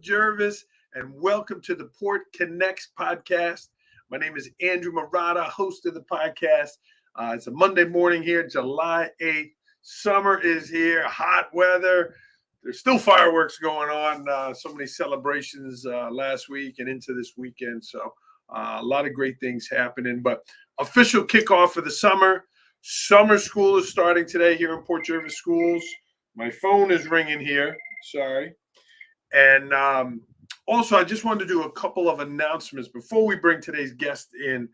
Port Jervis, and welcome to the Port Connects podcast. My name is Andrew Murata, host of the podcast. It's a Monday morning here, July 8th. Summer is here, hot weather. There's still fireworks going on. So many celebrations last week and into this weekend. So a lot of great things happening. But official kickoff for the summer. Summer school is starting today here in Port Jervis Schools. My phone is ringing here. Sorry. And also, I just wanted to do a couple of announcements before we bring today's guest in,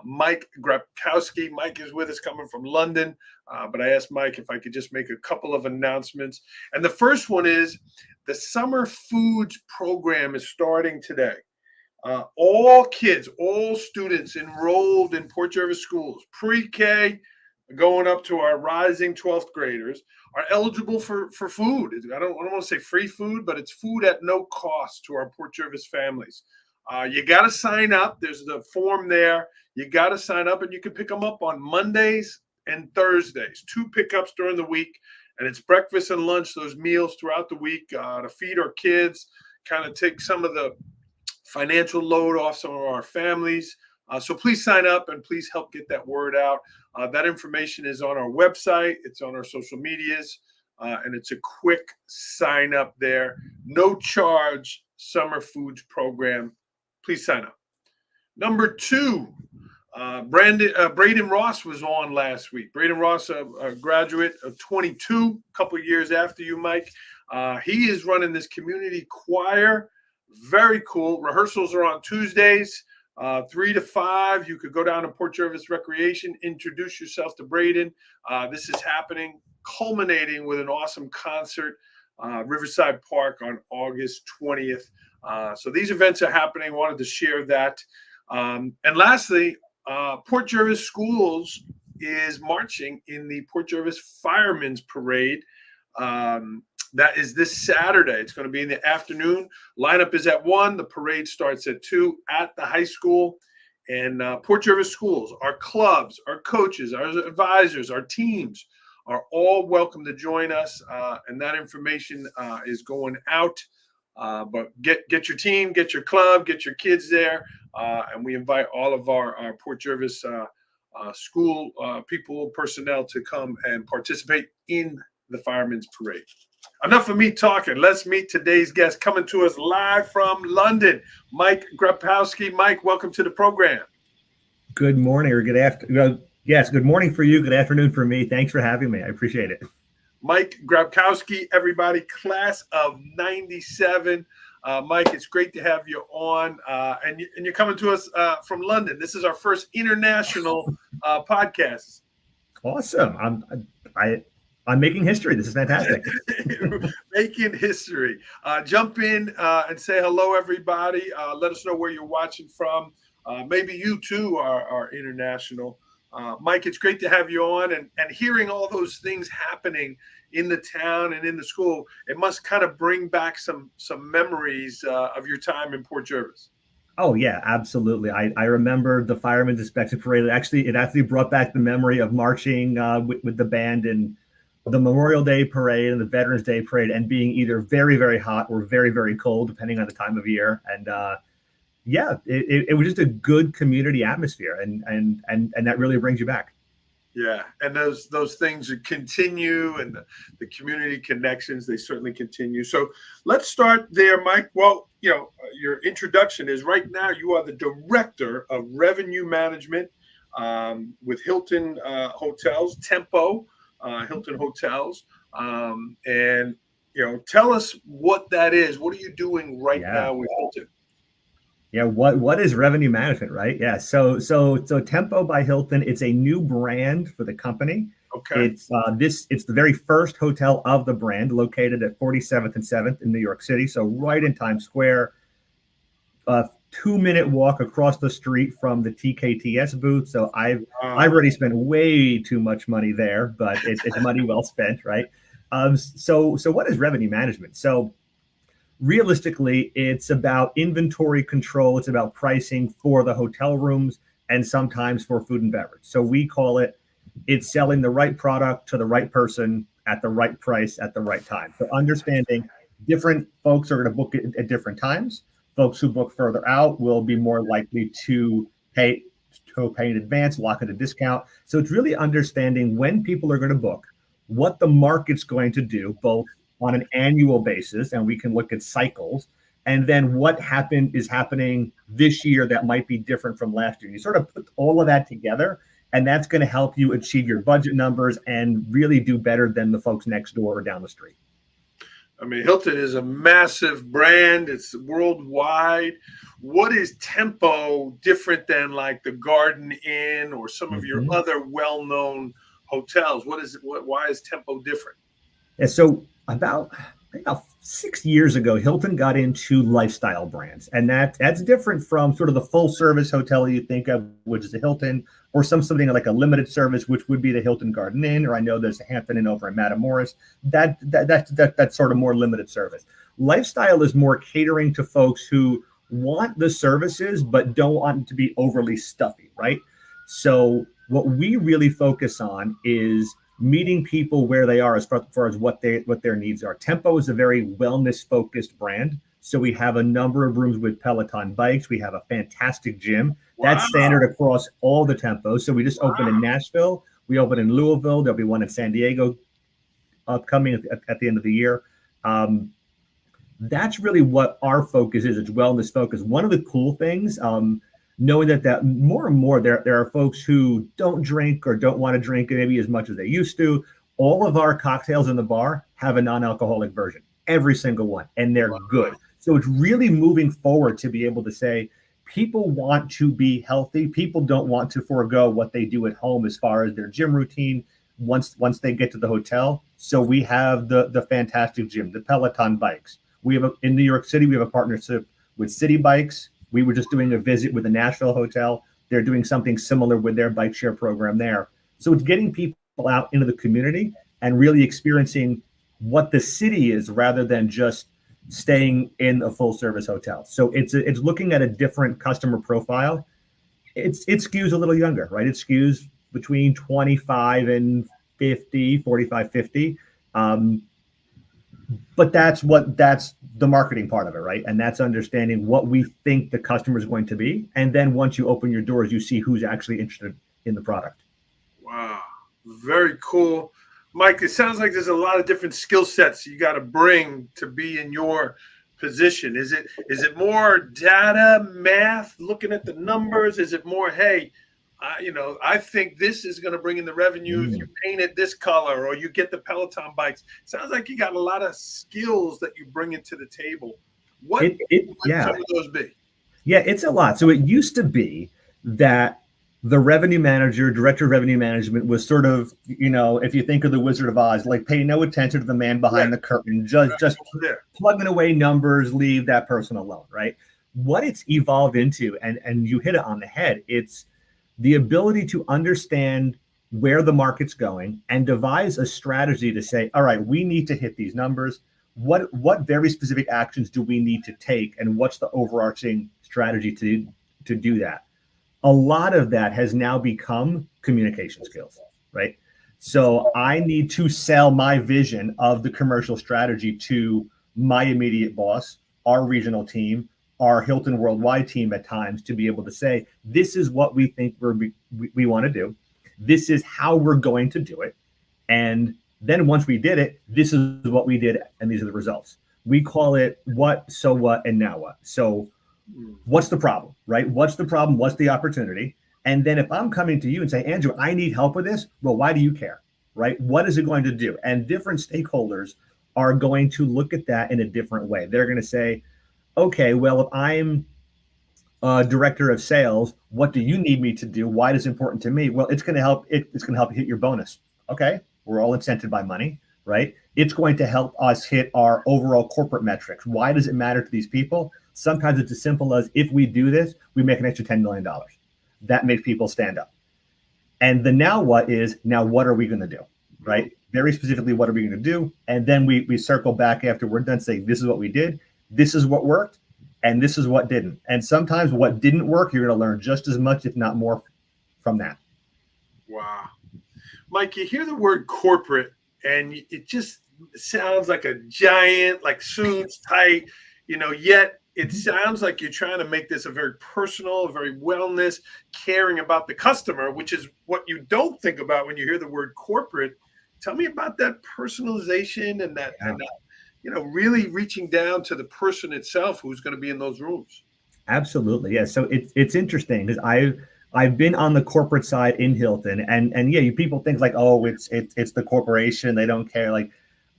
Mike Grapkowski. Mike is with us coming from London, but I asked Mike if I could just make a couple of announcements. And the first one is the Summer Foods program is starting today. All kids, all students enrolled in Port Jervis Schools, pre-K, going up to our rising 12th graders, are eligible for food. I don't want to say free food, but it's food at no cost to our Port Jervis families. You got to sign up. There's the form there. You got to sign up, and you can pick them up on Mondays and Thursdays. 2 pickups during the week, and it's breakfast and lunch, those meals throughout the week to feed our kids, kind of take some of the financial load off some of our families. So please sign up and please help get that word out. That information is on our website. It's on our social medias, and it's a quick sign up there. No charge summer foods program. Please sign up. Number 2, Braden Ross was on last week. Braden Ross, a graduate of 22, a couple of years after you, Mike. He is running this community choir. Very cool. Rehearsals are on Tuesdays. 3 to 5, you could go down to Port Jervis Recreation, introduce yourself to Braden. This is happening, culminating with an awesome concert, Riverside Park on August 20th. So these events are happening. Wanted to share that. And lastly, Port Jervis Schools is marching in the Port Jervis Firemen's Parade. That is this Saturday. It's going to be in the afternoon. Lineup is at 1. The parade starts at 2 at the high school. And Port Jervis Schools, our clubs, our coaches, our advisors, our teams are all welcome to join us. And that information is going out. But get your team, get your club, get your kids there. And we invite all of our Port Jervis school people, personnel to come and participate in the Firemen's Parade. Enough of me talking. Let's meet today's guest coming to us live from London, Mike Grapkowski. Mike, welcome to the program. Good morning or good afternoon. Yes, good morning for you. Good afternoon for me. Thanks for having me. I appreciate it. Mike Grapkowski, everybody, class of 97. Mike, it's great to have you on. And you're coming to us from London. This is our first international podcast. Awesome. I'm making history. This is fantastic. Making history. Jump in and say hello, everybody. Let us know where you're watching from. Maybe you, too, are international. Mike, it's great to have you on. And hearing all those things happening in the town and in the school, it must kind of bring back some memories of your time in Port Jervis. Oh, yeah, absolutely. I remember the Firemen's Inspection Parade. It actually brought back the memory of marching with the band in the Memorial Day Parade and the Veterans Day Parade, and being either very, very hot or very, very cold, depending on the time of year. And it was just a good community atmosphere, and that really brings you back. Yeah, and those things continue, and the community connections, they certainly continue. So let's start there, Mike. Well, your introduction is right now you are the Director of Revenue Management with Hilton Hotels, Tempo. Hilton Hotels, and tell us what that is. What are you doing right now with Hilton? Yeah, what is revenue management, right? Yeah, so Tempo by Hilton. It's a new brand for the company. Okay, it's the very first hotel of the brand, located at 47th and 7th in New York City. So right in Times Square. 2-minute walk across the street from the TKTS booth. So I've already spent way too much money there, but it's money well spent, right? So what is revenue management? So realistically, it's about inventory control. It's about pricing for the hotel rooms and sometimes for food and beverage. So we call it's selling the right product to the right person at the right price at the right time. So understanding Different folks are going to book it at different times. Folks who book further out will be more likely to pay in advance, lock in a discount. So it's really understanding when people are going to book, what the market's going to do, both on an annual basis, and we can look at cycles, and then what is happening this year that might be different from last year. You sort of put all of that together, and that's going to help you achieve your budget numbers and really do better than the folks next door or down the street. I mean, Hilton is a massive brand. It's worldwide. What is Tempo different than like the Garden Inn or some of your other well-known hotels? Why is Tempo different? Yeah, so about 6 years ago, Hilton got into lifestyle brands, and that's different from sort of the full service hotel you think of, which is a Hilton, or something like a limited service, which would be the Hilton Garden Inn, or I know there's a Hampton Inn over in Matamoros. That's sort of more limited service. Lifestyle is more catering to folks who want the services but don't want it to be overly stuffy, right? So what we really focus on is meeting people where they are as far as what their needs are. Tempo is a very wellness focused brand. So we have a number of rooms with Peloton bikes. We have a fantastic gym. Wow. That's standard across all the Tempos. So we just opened in Nashville. We opened in Louisville. There'll be one in San Diego upcoming at the end of the year. That's really what our focus is. It's wellness focused. One of the cool things, knowing that more and more there are folks who don't drink or don't want to drink maybe as much as they used to. All of our cocktails in the bar have a non-alcoholic version, every single one, and they're good. So it's really moving forward to be able to say people want to be healthy. People don't want to forego what they do at home as far as their gym routine once they get to the hotel. So we have the fantastic gym, the Peloton bikes. We have in New York City, we have a partnership with City Bikes. We were just doing a visit with the Nashville Hotel. They're doing something similar with their bike share program there. So it's getting people out into the community and really experiencing what the city is rather than just staying in a full service hotel. So it's looking at a different customer profile. It skews a little younger, right? It skews between 25 and 50, 45, 50. But that's the marketing part of it, right? And that's understanding what we think the customer is going to be. And then once you open your doors, you see who's actually interested in the product. Wow. Very cool. Mike, it sounds like there's a lot of different skill sets you got to bring to be in your position. Is it more data, math, looking at the numbers? Is it more, hey, I think this is going to bring in the revenue if you paint it this color or you get the Peloton bikes? Sounds like you got a lot of skills that you bring into the table. What would some of those be? Yeah, it's a lot. So it used to be that the revenue manager, director of revenue management was sort of, if you think of the Wizard of Oz, like pay no attention to the man behind the curtain, just plugging away numbers, leave that person alone, right? What it's evolved into, and you hit it on the head, it's the ability to understand where the market's going and devise a strategy to say, all right, we need to hit these numbers. What very specific actions do we need to take? And what's the overarching strategy to do that? A lot of that has now become communication skills, right? So I need to sell my vision of the commercial strategy to my immediate boss, our regional team, our Hilton Worldwide team at times, to be able to say, this is what we think we want to do. This is how we're going to do it. And then once we did it, this is what we did, and these are the results. We call it what, so what, and now what. So what's the problem, right? What's the problem? What's the opportunity? And then if I'm coming to you and say, Andrew, I need help with this, well, why do you care, right? What is it going to do? And different stakeholders are going to look at that in a different way. They're going to say, okay, well, if I'm a director of sales, what do you need me to do? Why is it important to me? Well, it's going to help. It's going to help you hit your bonus. Okay, we're all incented by money, right? It's going to help us hit our overall corporate metrics. Why does it matter to these people? Sometimes it's as simple as, if we do this, we make an extra $10 million. That makes people stand up. And the now what are we going to do, right? Very specifically, what are we going to do? And then we circle back after we're done saying, this is what we did. This is what worked, and this is what didn't. And sometimes what didn't work, you're going to learn just as much, if not more, from that. Wow. Mike, you hear the word corporate, and it just sounds like a giant, like suits tight, yet it sounds like you're trying to make this a very personal, a very wellness, caring about the customer, which is what you don't think about when you hear the word corporate. Tell me about that personalization and that, really reaching down to the person itself who's going to be in those rooms. Absolutely. Yeah. So it's interesting because I've been on the corporate side in Hilton, and yeah, people think like, oh, it's the corporation, they don't care. Like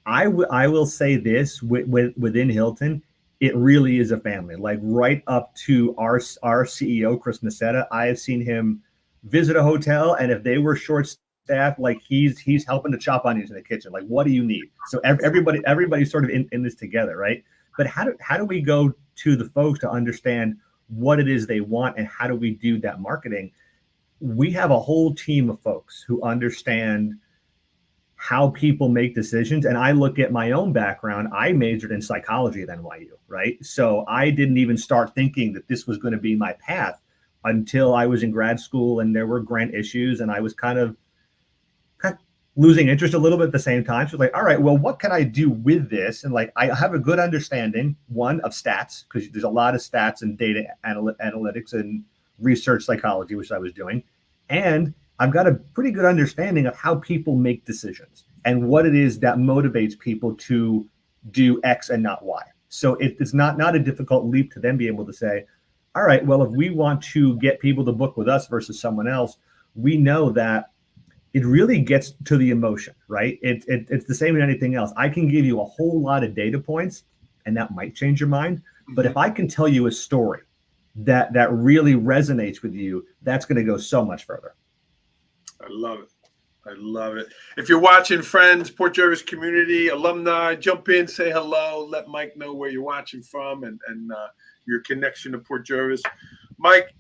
I will say this within Hilton, it really is a family. Like right up to our CEO Chris Nassetta, I have seen him visit a hotel, and if they were short staffed, like he's helping to chop onions in the kitchen. Like, what do you need? So everybody's sort of in this together, right? But how do we go to the folks to understand what it is they want, and how do we do that marketing? We have a whole team of folks who understand how people make decisions. And I look at my own background. I majored in psychology at NYU, right? So I didn't even start thinking that this was going to be my path until I was in grad school and there were grant issues, and I was kind of losing interest a little bit at the same time. So like, all right, well, what can I do with this? And like, I have a good understanding, one, of stats, because there's a lot of stats and data analytics and research psychology, which I was doing. And I've got a pretty good understanding of how people make decisions and what it is that motivates people to do X and not Y. So it's not a difficult leap to then be able to say, all right, well, if we want to get people to book with us versus someone else, we know that it really gets to the emotion, right? It's the same as anything else. I can give you a whole lot of data points, and that might change your mind. But if I can tell you a story that really resonates with you, that's going to go so much further. I love it. I love it. If you're watching, friends, Port Jervis community, alumni, jump in, say hello, let Mike know where you're watching from and your connection to Port Jervis. Mike,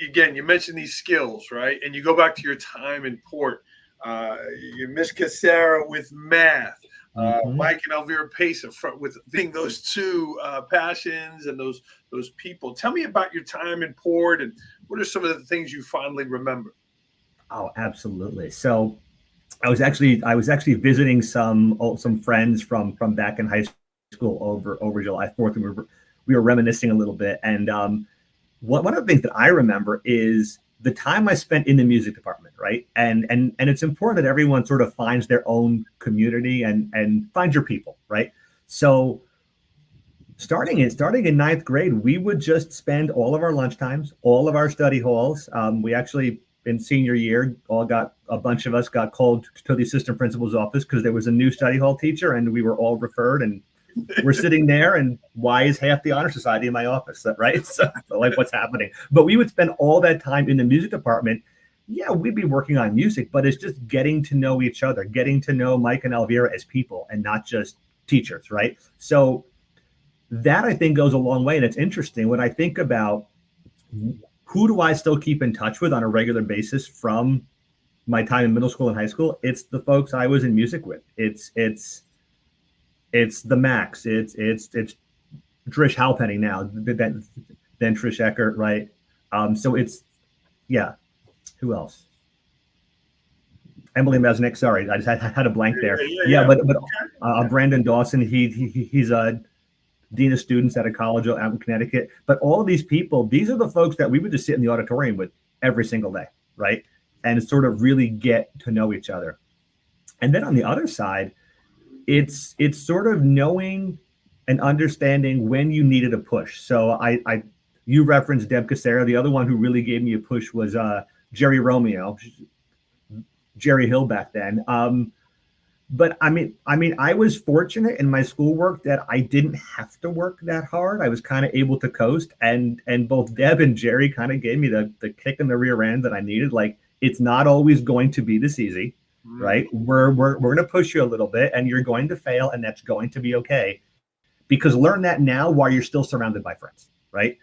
again, you mentioned these skills, right? And you go back to your time in Port. You Miss Casera with math. Mike and Elvira Pace with being those two passions and those people. Tell me about your time in Port, and what are some of the things you fondly remember? Oh, absolutely. So I was actually visiting some friends from back in high school over July 4th, and we were reminiscing a little bit. And one of the things that I remember is the time I spent in the music department, right? And it's important that everyone sort of finds their own community and find your people, right? So starting in ninth grade, we would just spend all of our lunch times, all of our study halls. We actually, in senior year, a bunch of us got called to the assistant principal's office because there was a new study hall teacher, and we were all referred, and we're sitting there, and why is half the honor society in my office, right? So like, what's happening? But we would spend all that time in the music department. Yeah, we'd be working on music, but it's just getting to know each other, getting to know Mike and Elvira as people and not just teachers, right? So that, I think, goes a long way. And it's interesting when I think about who do I still keep in touch with on a regular basis from my time in middle school and high school? It's the folks I was in music with. It's the Max. It's Trish Halpenny now, then Trish Eckert, right? So it's, yeah. Who else? Emily Mesnick. Sorry, I just had a blank there. Yeah. But Brandon Dawson. He's a dean of students at a college out in Connecticut. But all of these people, these are the folks that we would just sit in the auditorium with every single day, right? And sort of really get to know each other. And then on the other side, it's sort of knowing and understanding when you needed a push. So you referenced Deb Casera. The other one who really gave me a push was Jerry Romeo, Jerry Hill back then. But I mean, I was fortunate in my schoolwork that I didn't have to work that hard. I was kind of able to coast, and both Deb and Jerry kind of gave me the kick in the rear end that I needed. Like, it's not always going to be this easy, right? We're going to push you a little bit, and you're going to fail, and that's going to be okay. Because learn that now while you're still surrounded by friends, right?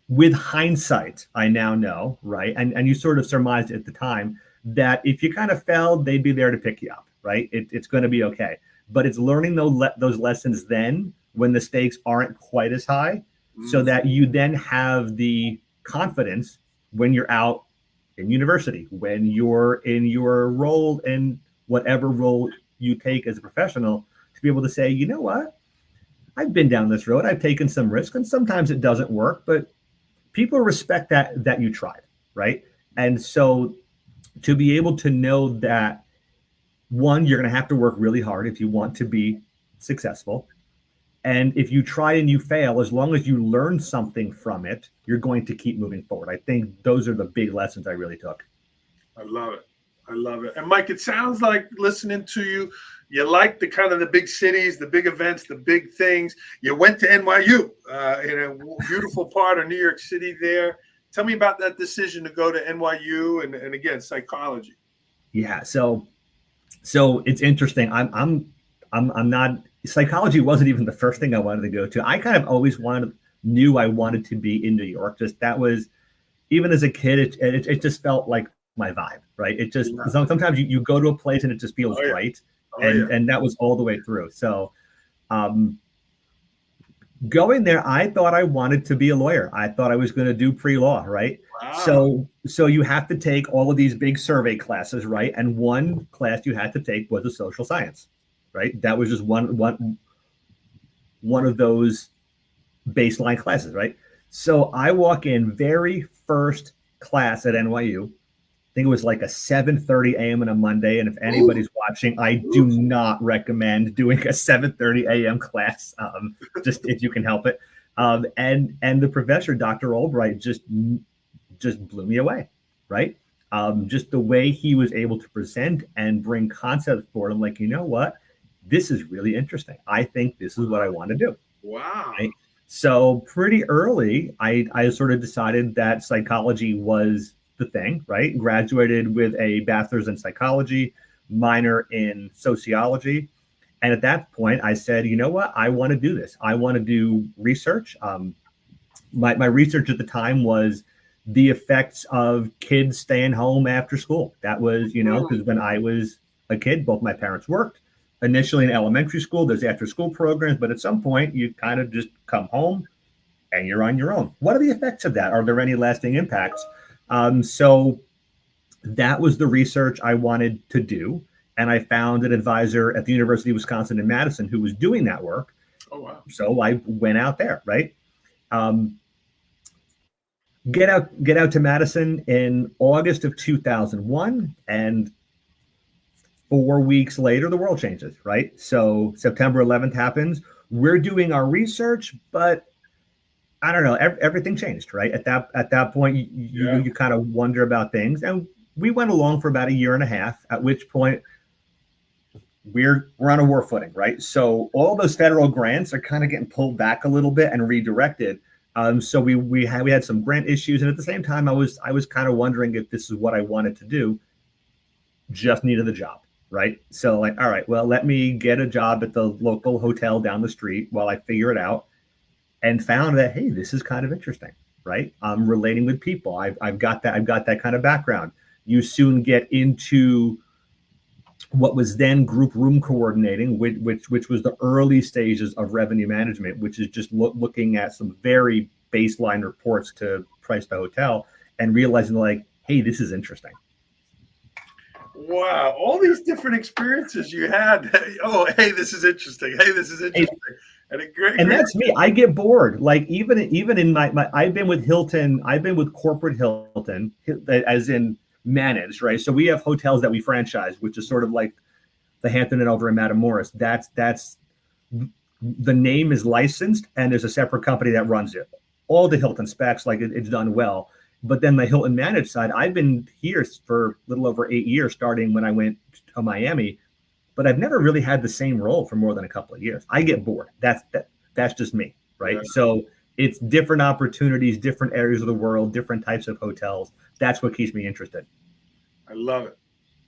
With hindsight, I now know, right? And you sort of surmised at the time that if you kind of fell, they'd be there to pick you up, right? It's going to be okay. But it's learning those lessons then when the stakes aren't quite as high, so that you then have the confidence when you're out in university, when you're in your role in whatever role you take as a professional to be able to say, you know what, I've been down this road, I've taken some risk, and sometimes it doesn't work, but people respect that you tried, right? And so to be able to know that, one, you're going to have to work really hard if you want to be successful. And if you try and you fail, as long as you learn something from it, you're going to keep moving forward. I think those are the big lessons I really took. I love it. I love it. And Mike, it sounds like listening to you, you like the kind of the big cities, the big events, the big things. You went to NYU in a beautiful part of New York City there. Tell me about that decision to go to NYU and again, psychology. Yeah. So it's interesting. I'm not, psychology wasn't even the first thing I wanted to go to. I kind of always knew I wanted to be in New York. Just that was, even as a kid, it just felt like my vibe, right? It just, sometimes you go to a place and it just feels right. And that was all the way through. So going there, I thought I wanted to be a lawyer. I thought I was going to do pre-law, right? Wow. So you have to take all of these big survey classes, right? And one class you had to take was a social science, right? That was just one of those baseline classes, right? So I walk in, very first class at NYU. I think it was like a 7:30 a.m. on a Monday. And if anybody's watching, I do not recommend doing a 7:30 a.m. class, just if you can help it. And the professor, Dr. Albright, just blew me away, right? Just the way he was able to present and bring concepts forward. I'm like, you know what? This is really interesting. I think this is what I want to do. Wow. Right? So pretty early, I sort of decided that psychology was the thing, right? Graduated with a bachelor's in psychology, minor in sociology. And at that point, I said, you know what? I want to do this. I want to do research. My research at the time was the effects of kids staying home after school. That was, because when I was a kid, both my parents worked. Initially in elementary school, there's after school programs, but at some point you kind of just come home and you're on your own. What are the effects of that? Are there any lasting impacts? So that was the research I wanted to do. And I found an advisor at the University of Wisconsin-Madison who was doing that work. Oh, wow. So I went out there, right? Get out to Madison in August of 2001, and 4 weeks later, the world changes, right? So September 11th happens. We're doing our research, but I don't know. Everything changed, right? At that point, you kind of wonder about things, and we went along for about a year and a half. At which point, we're on a war footing, right? So all those federal grants are kind of getting pulled back a little bit and redirected. So we had some grant issues, and at the same time, I was kind of wondering if this is what I wanted to do. Just needed the job. Right. So like, all right, well, let me get a job at the local hotel down the street while I figure it out, and found that, hey, this is kind of interesting. Right. I'm relating with people. I've got that kind of background. You soon get into what was then group room coordinating, which was the early stages of revenue management, which is just looking at some very baseline reports to price the hotel and realizing like, hey, this is interesting. Wow, all these different experiences you had. Oh, hey, this is interesting. Hey, this is interesting. And that's me. I get bored. Like even in my I've been with Hilton. I've been with corporate Hilton, as in managed, right? So we have hotels that we franchise, which is sort of like the Hampton Inn over in Matamoros. That's the name is licensed, and there's a separate company that runs it. All the Hilton specs, like it's done well. But then the Hilton managed side, I've been here for a little over 8 years, starting when I went to Miami, but I've never really had the same role for more than a couple of years. I get bored. That's just me, right? Yeah. So it's different opportunities, different areas of the world, different types of hotels. That's what keeps me interested. I love it.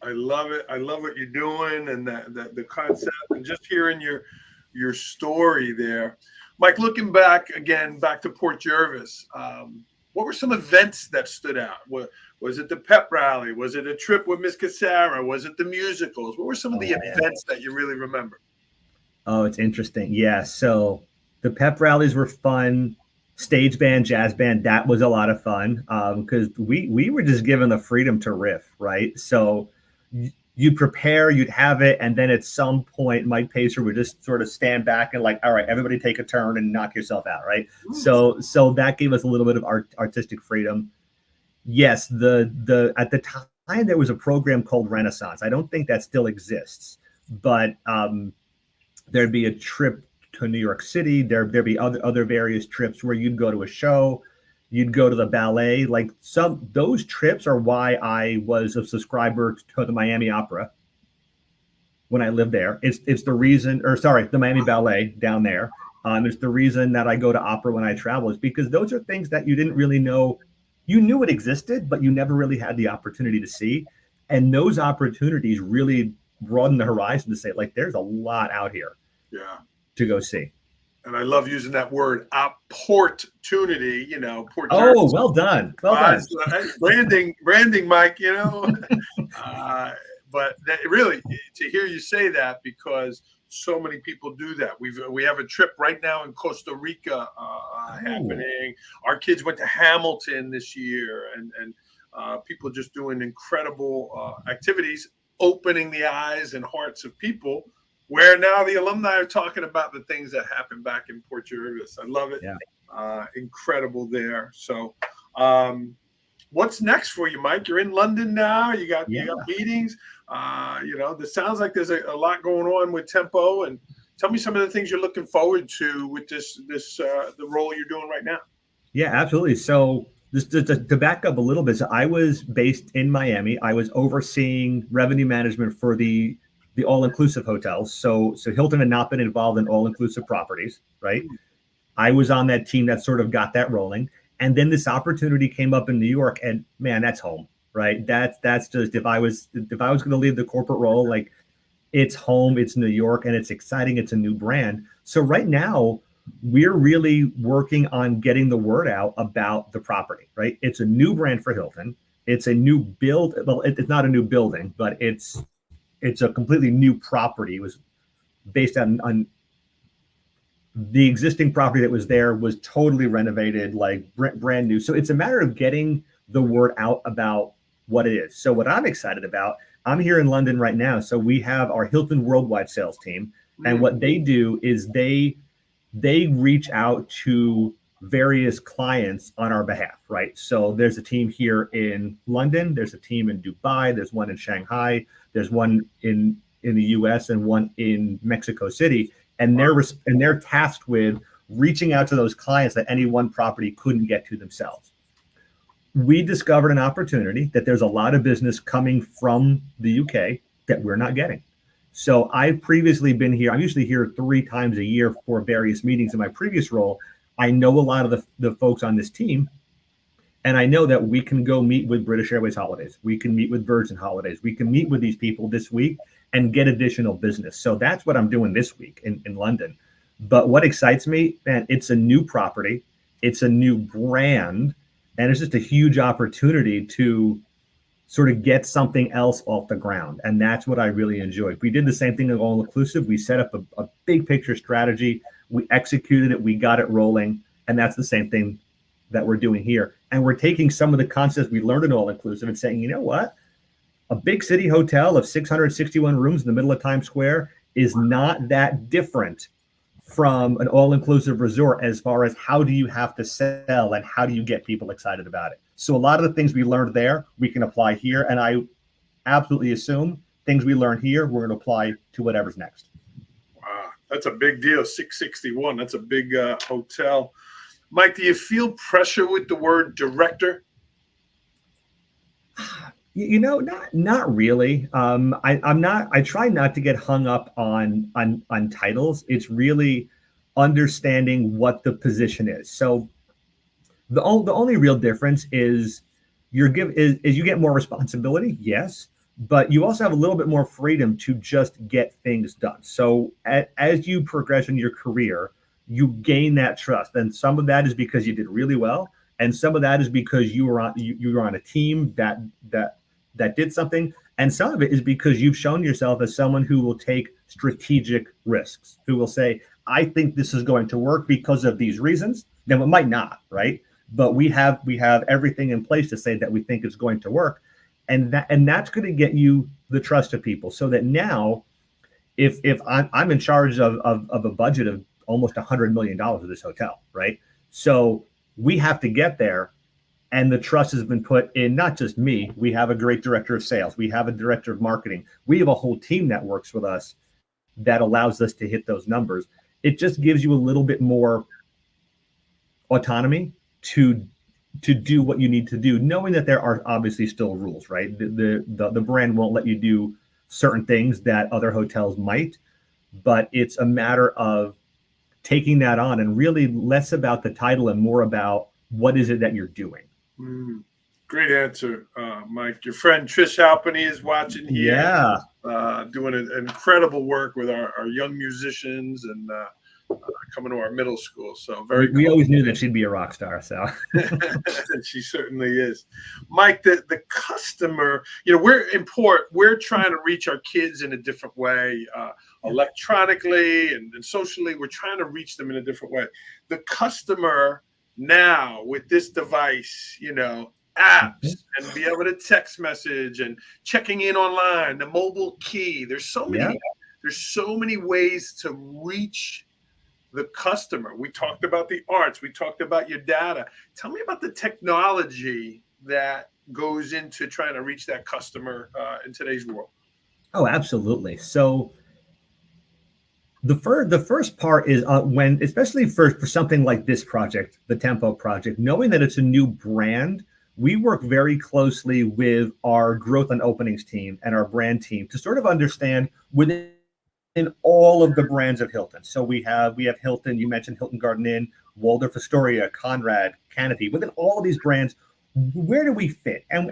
I love it. I love what you're doing and the concept, and just hearing your story there. Mike, looking back to Port Jervis, what were some events that stood out? Was it the pep rally? Was it a trip with Miss Cassara? Was it the musicals? What were some of the events that you really remember? Oh, it's interesting. Yeah. So the pep rallies were fun. Stage band, jazz band, that was a lot of fun because we were just given the freedom to riff, right? So you'd prepare, you'd have it, and then at some point, Mike Pacer would just sort of stand back and like, all right, everybody take a turn and knock yourself out, right? So that gave us a little bit of artistic freedom. Yes, the at the time there was a program called Renaissance. I don't think that still exists, but there'd be a trip to New York City. There'd be other various trips where you'd go to a show. You'd go to the ballet. Like those trips are why I was a subscriber to the Miami Opera when I lived there. It's the reason, or sorry, the Miami Ballet down there. It's the reason that I go to opera when I travel, is because those are things that you didn't really know. You knew it existed, but you never really had the opportunity to see. And those opportunities really broaden the horizon to say, like, there's a lot out here to go see. And I love using that word, opportunity, Port Jervis. Oh, well done. Well done. Branding, Mike, but really, to hear you say that, because so many people do that. We have a trip right now in Costa Rica happening. Our kids went to Hamilton this year, and people just doing incredible activities, opening the eyes and hearts of people, where now the alumni are talking about the things that happened back in Port Jervis. I love it. Yeah. Incredible there. So what's next for you, Mike? You're in London now. You got meetings. This sounds like there's a lot going on with Tempo. And tell me some of the things you're looking forward to with the role you're doing right now. Yeah, absolutely. So just to back up a little bit, so I was based in Miami. I was overseeing revenue management for the all-inclusive hotels. So Hilton had not been involved in all-inclusive properties, right? I was on that team that sort of got that rolling. And then this opportunity came up in New York, and man, that's home, right? That's just, if I was going to leave the corporate role, like, it's home, it's New York, and it's exciting. It's a new brand. So right now we're really working on getting the word out about the property, right? It's a new brand for Hilton. It's a new build. Well, it's not a new building, but it's a completely new property. It was based on the existing property that was there, was totally renovated, like brand new. So it's a matter of getting the word out about what it is. So what I'm excited about, I'm here in London right now. So we have our Hilton Worldwide sales team. And what they do is they reach out to various clients on our behalf, right? So there's a team here in London. There's a team in Dubai. There's one in Shanghai. There's one in the US and one in Mexico City. And they're tasked with reaching out to those clients that any one property couldn't get to themselves. We discovered an opportunity that there's a lot of business coming from the UK that we're not getting. So I've previously been here. I'm usually here 3 times a year for various meetings in my previous role. I know a lot of the folks on this team, and I know that we can go meet with British Airways Holidays. We can meet with Virgin Holidays. We can meet with these people this week and get additional business. So that's what I'm doing this week in London. But what excites me, man, it's a new property. It's a new brand. And it's just a huge opportunity to sort of get something else off the ground. And that's what I really enjoy. We did the same thing at All Inclusive. We set up a big picture strategy. We executed it. We got it rolling. And that's the same thing that we're doing here. And we're taking some of the concepts we learned in All Inclusive and saying, you know what? A big city hotel of 661 rooms in the middle of Times Square is not that different from an all-inclusive resort as far as how do you have to sell and how do you get people excited about it. So a lot of the things we learned there, we can apply here. And I absolutely assume things we learned here, we're going to apply to whatever's next. Wow, that's a big deal. 661, that's a big hotel. Mike, do you feel pressure with the word director? Not really. I try not to get hung up on titles. It's really understanding what the position is. So the only real difference is you get more responsibility, yes, but you also have a little bit more freedom to just get things done. So as you progress in your career, you gain that trust. And some of that is because you did really well. And some of that is because you were on a team that did something. And some of it is because you've shown yourself as someone who will take strategic risks, who will say, I think this is going to work because of these reasons. Then it might not, right? But we have everything in place to say that we think it's going to work. and that's going to get you the trust of people, so that now if I'm in charge of a budget of almost $100 million of this hotel, right? So we have to get there, and the trust has been put in not just me. We have a great director of sales. We have a director of marketing. We have a whole team that works with us that allows us to hit those numbers. It just gives you a little bit more autonomy to do what you need to do, knowing that there are obviously still rules, right? The brand won't let you do certain things that other hotels might, but it's a matter of taking that on and really less about the title and more about what is it that you're doing. Great answer, Mike. Your friend Trish Halpenny is watching here. Yeah. Doing incredible work with our young musicians and coming to our middle school. So we always knew that she'd be a rock star. So she certainly is. Mike, the customer, we're trying to reach our kids in a different way, electronically and socially. We're trying to reach them in a different way. The customer now with this device, apps and be able to text message and checking in online, the mobile key. There's so many ways to reach the customer. We talked about the arts. We talked about your data. Tell me about the technology that goes into trying to reach that customer in today's world. Oh, absolutely. So the first part is when, especially for something like this project, the Tempo project, knowing that it's a new brand, we work very closely with our growth and openings team and our brand team to sort of understand within all of the brands of Hilton. So we have Hilton, you mentioned Hilton Garden Inn, Waldorf Astoria, Conrad, Canopy. Within all of these brands, where do we fit? And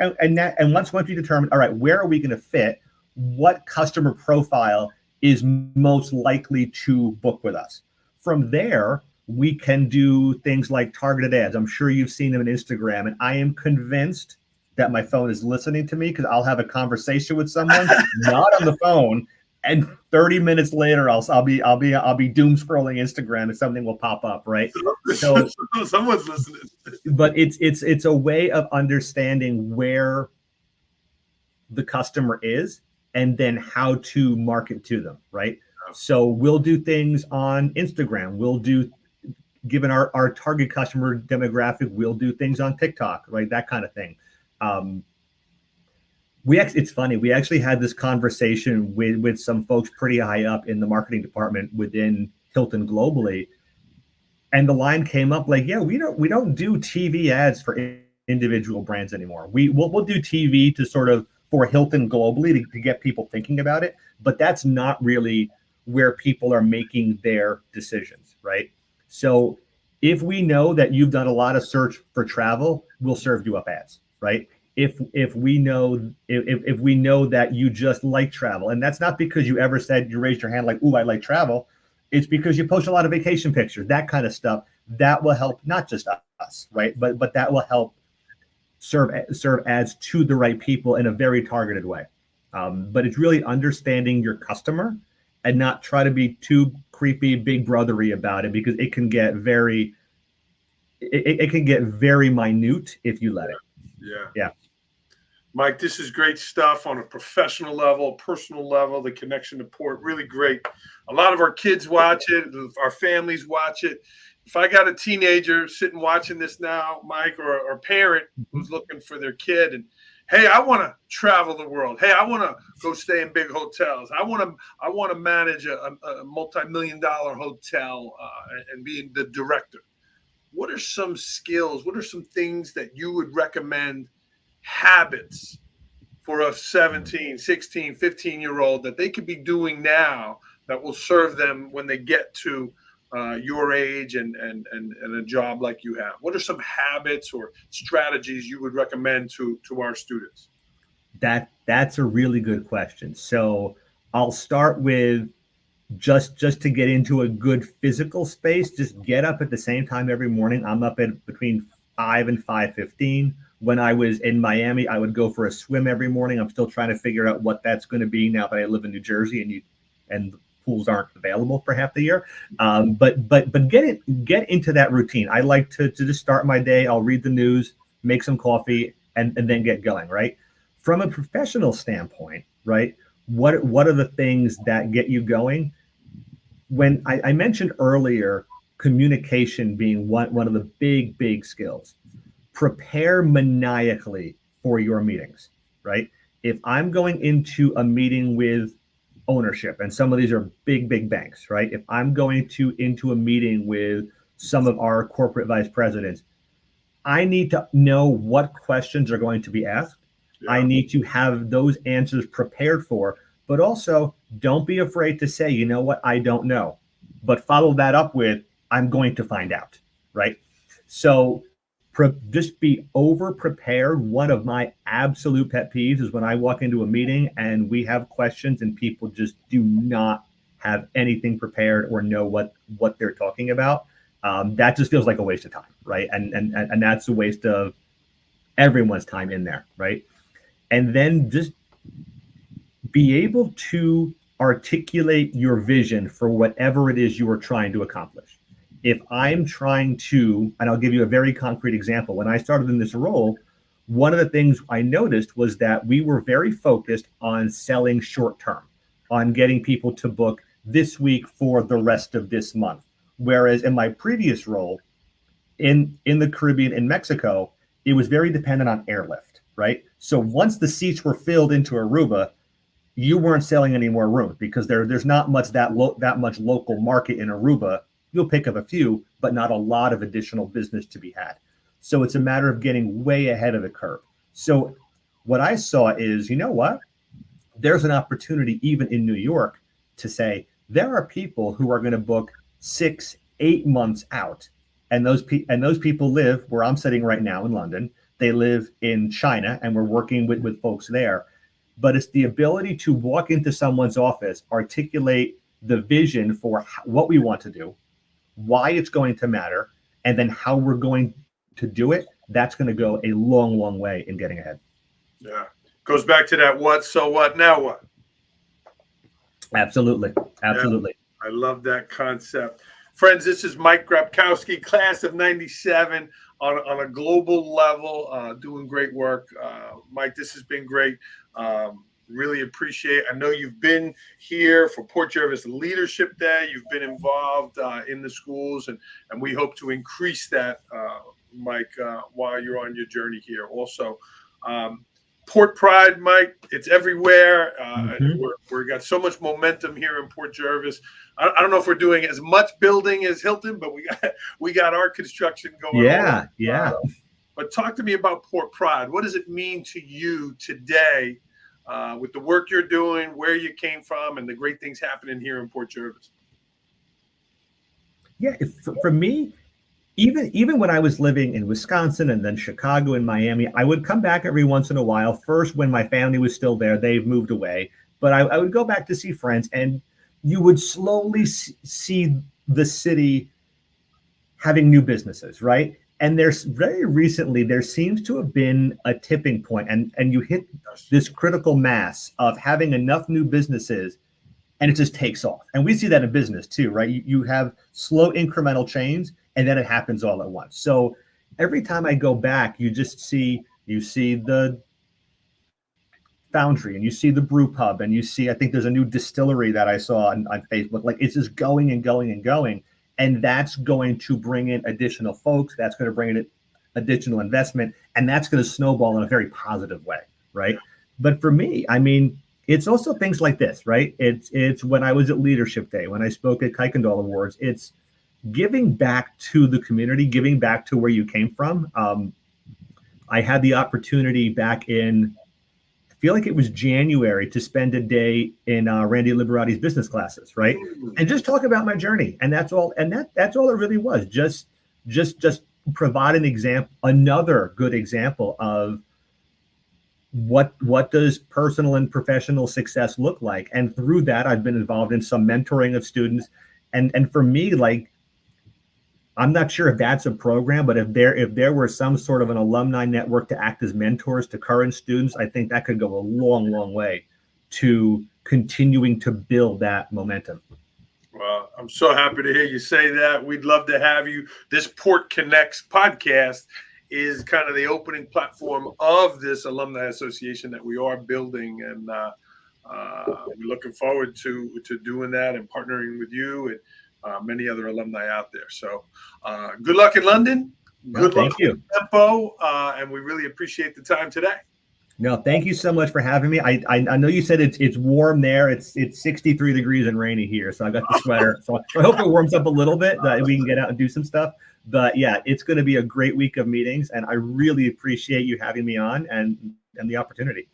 once we determine, all right, where are we going to fit? What customer profile is most likely to book with us? From there, we can do things like targeted ads. I'm sure you've seen them on Instagram, and I am convinced that my phone is listening to me because I'll have a conversation with someone, not on the phone, and 30 minutes later, I'll be doom scrolling Instagram and something will pop up, right? So someone's listening. But it's a way of understanding where the customer is and then how to market to them, right? So we'll do things on Instagram. We'll do, given our target customer demographic, we'll do things on TikTok, right? That kind of thing. It's funny. We actually had this conversation with some folks pretty high up in the marketing department within Hilton globally, and the line came up like, "Yeah, we don't do TV ads for individual brands anymore. We'll do TV to sort of for Hilton globally to get people thinking about it, but that's not really where people are making their decisions, right? So if we know that you've done a lot of search for travel, we'll serve you up ads, right? If we know that you just like travel, and that's not because you ever said, you raised your hand like, ooh, I like travel. It's because you post a lot of vacation pictures, that kind of stuff. That will help not just us, right? But that will help serve ads to the right people in a very targeted way. But it's really understanding your customer and not try to be too creepy, big brothery about it, because it can get very minute if you let it. Yeah. Mike, this is great stuff on a professional level, personal level, the connection to Port, really great. A lot of our kids watch it, our families watch it. If I got a teenager sitting watching this now, Mike, or a parent who's looking for their kid and, hey, I want to travel the world. Hey, I want to go stay in big hotels. I want to manage a multi-million-dollar hotel and be the director. What are some skills? What are some things that you would recommend, habits for a 17, 16, 15-year-old that they could be doing now that will serve them when they get to your age and a job like you have? What are some habits or strategies you would recommend to our students? That's a really good question. So I'll start with just to get into a good physical space, just get up at the same time every morning. I'm up at between 5 and 5:15. When I was in Miami, I would go for a swim every morning. I'm still trying to figure out what that's going to be now that I live in New Jersey and pools aren't available for half the year. But get into that routine. I like to just start my day. I'll read the news, make some coffee, and then get going, right? From a professional standpoint, right? What are the things that get you going? When I mentioned earlier, communication being one of the big skills. Prepare maniacally for your meetings, right? If I'm going into a meeting with ownership, and some of these are big banks, right? If I'm going into a meeting with some of our corporate vice presidents, I need to know what questions are going to be asked. Yeah. I need to have those answers prepared for, but also don't be afraid to say, you know what, I don't know, but follow that up with, I'm going to find out, right? So just be over prepared. One of my absolute pet peeves is when I walk into a meeting and we have questions and people just do not have anything prepared or know what they're talking about. That just feels like a waste of time, right? And that's a waste of everyone's time in there, right? And then just be able to articulate your vision for whatever it is you are trying to accomplish. If I'm trying to, and I'll give you a very concrete example. When I started in this role, one of the things I noticed was that we were very focused on selling short term, on getting people to book this week for the rest of this month. Whereas in my previous role in the Caribbean, in Mexico, it was very dependent on airlift, right? So once the seats were filled into Aruba, you weren't selling any more rooms because there's not much that much local market in Aruba. You'll pick up a few, but not a lot of additional business to be had. So it's a matter of getting way ahead of the curve. So what I saw is, you know what? There's an opportunity even in New York to say there are people who are going to book 6-8 months out. And those people live where I'm sitting right now in London. They live in China, and we're working with folks there. But it's the ability to walk into someone's office, articulate the vision for what we want to do, why it's going to matter, and then how we're going to do it. That's going to go a long way in getting ahead. Yeah. Goes back to that what, so what, now what? Absolutely. Yeah, I love that concept. Friends, this is Mike Grapkowski, class of 97, on a global level, doing great work. Mike, this has been great. Really appreciate it. I know you've been here for Port Jervis Leadership Day. You've been involved in the schools, and we hope to increase that, Mike, while you're on your journey here. Also, Port Pride, Mike, it's everywhere. We've got so much momentum here in Port Jervis. I don't know if we're doing as much building as Hilton, but we got our construction going on. Yeah. But talk to me about Port Pride. What does it mean to you today with the work you're doing, where you came from, and the great things happening here in Port Jervis? Yeah, for me, even when I was living in Wisconsin and then Chicago and Miami, I would come back every once in a while. First, when my family was still there, they've moved away, but I would go back to see friends, and you would slowly see the city having new businesses, right? And there's very recently, there seems to have been a tipping point, and you hit this critical mass of having enough new businesses, and it just takes off. And we see that in business too, right? You have slow incremental change, and then it happens all at once. So every time I go back, you see the foundry, and you see the brew pub, and you see, I think there's a new distillery that I saw on Facebook. Like, it's just going and going and going. And that's going to bring in additional folks. That's going to bring in additional investment, and that's going to snowball in a very positive way, right? But for me, I mean, it's also things like this, right? It's when I was at Leadership Day, when I spoke at Kuykendall Awards, it's giving back to the community, giving back to where you came from. I had the opportunity back in, I feel like it was January, to spend a day in Randy Liberati's business classes, right? And just talk about my journey. And that's all. And that's all it really was. Just provide an example, another good example of what does personal and professional success look like. And through that, I've been involved in some mentoring of students. And for me, like, I'm not sure if that's a program, but if there were some sort of an alumni network to act as mentors to current students, I think that could go a long way to continuing to build that momentum. Well, I'm so happy to hear you say that. We'd love to have you. This Port Connects podcast is kind of the opening platform of this alumni association that we are building, and we're looking forward to doing that and partnering with you and many other alumni out there. So good luck in London. Good luck with Tempo, and we really appreciate the time today. No, thank you so much for having me. I know you said it's warm there. It's 63 degrees and rainy here, so I got the sweater. So I hope it warms up a little bit that we can get out and do some stuff. But yeah, it's going to be a great week of meetings, and I really appreciate you having me on and the opportunity.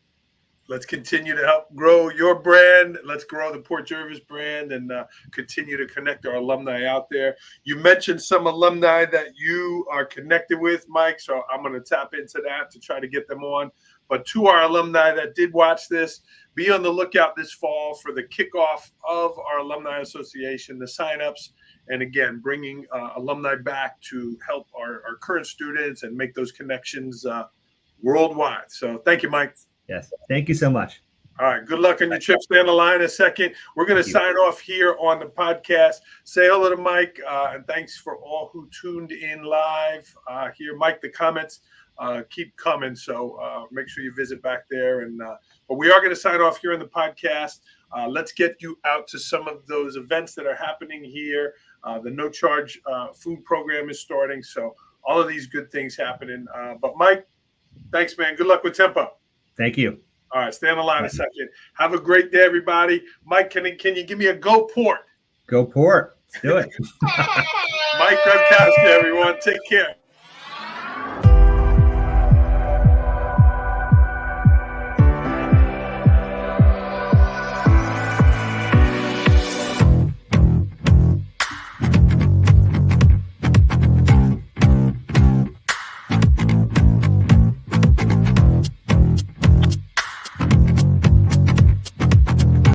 Let's continue to help grow your brand. Let's grow the Port Jervis brand and continue to connect our alumni out there. You mentioned some alumni that you are connected with, Mike, so I'm going to tap into that to try to get them on. But to our alumni that did watch this, be on the lookout this fall for the kickoff of our Alumni Association, the signups, and again, bringing alumni back to help our current students and make those connections worldwide. So thank you, Mike. Yes, thank you so much. All right, good luck on your trip. Stay on the line a second. We're going to sign off here on the podcast. Say hello to Mike, and thanks for all who tuned in live here. Mike, the comments keep coming, so make sure you visit back there. And but we are going to sign off here on the podcast. Let's get you out to some of those events that are happening here. The no charge food program is starting, so all of these good things happening. But Mike, thanks, man. Good luck with Tempo. Thank you. All right, stay on the line a second. Have a great day, everybody. Mike, can you give me a go Port? Go Port. Let's do it. Mike Grapkowski, everyone. Take care.